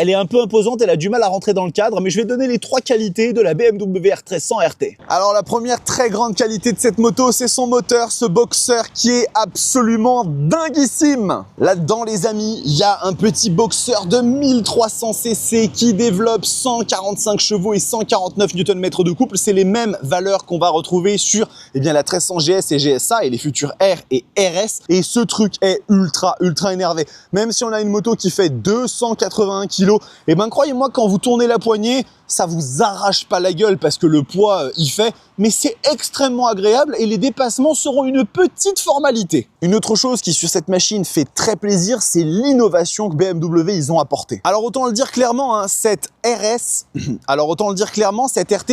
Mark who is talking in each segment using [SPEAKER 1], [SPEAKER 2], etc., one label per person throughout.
[SPEAKER 1] Elle est un peu imposante, elle a du mal à rentrer dans le cadre, mais je vais donner les 3 qualités de la BMW R1300 RT. Alors la première très grande qualité de cette moto, c'est son moteur, ce Boxer qui est absolument dinguissime. Là-dedans les amis, il y a un petit Boxer de 1300 cc qui développe 145 chevaux et 149 Nm de couple. C'est les mêmes valeurs qu'on va retrouver sur la 1300 GS et GSA et les futurs R et RS. Et ce truc est ultra énervé. Même si on a une moto qui fait 281 kg, et ben croyez-moi, quand vous tournez la poignée, ça vous arrache pas la gueule parce que le poids y fait, mais c'est extrêmement agréable et les dépassements seront une petite formalité. Une autre chose qui sur cette machine fait très plaisir, c'est l'innovation que BMW ils ont apportée. Alors autant le dire clairement, cette RT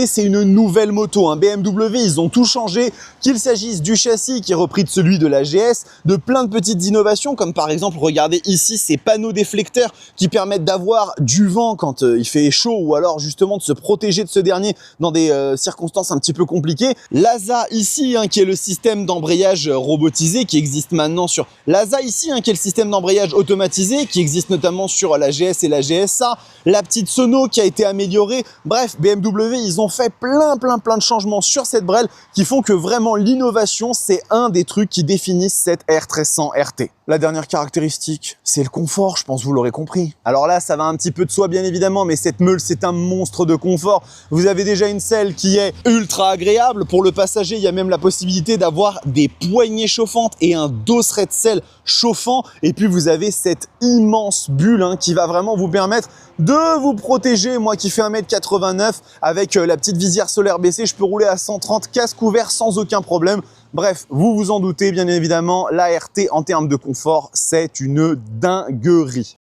[SPEAKER 1] c'est une nouvelle moto. BMW ils ont tout changé, qu'il s'agisse du châssis qui est repris de celui de la GS, de plein de petites innovations comme par exemple, regardez ici ces panneaux déflecteurs qui permettent d'avoir du vent quand il fait chaud ou alors justement de se protéger de ce dernier dans des circonstances un petit peu compliquées. L'ASA ici qui est le système d'embrayage robotisé qui existe maintenant sur l'ASA ici qui est le système d'embrayage automatisé qui existe notamment sur la GS et la GSA, la petite sono qui a été améliorée. Bref, BMW ils ont fait plein de changements sur cette brelle qui font que vraiment l'innovation c'est un des trucs qui définissent cette R1300 RT. La dernière caractéristique, c'est le confort, je pense que vous l'aurez compris. Alors là, ça va un petit peu de soi bien évidemment, mais cette meule, c'est un monstre de confort. Vous avez déjà une selle qui est ultra agréable. Pour le passager, il y a même la possibilité d'avoir des poignées chauffantes et un dosseret de selle chauffant. Et puis vous avez cette immense bulle qui va vraiment vous permettre de vous protéger. Moi qui fais 1m89 avec la petite visière solaire baissée, je peux rouler à 130 casque ouvert sans aucun problème. Bref, vous vous en doutez bien évidemment, la RT en termes de confort, c'est une dinguerie.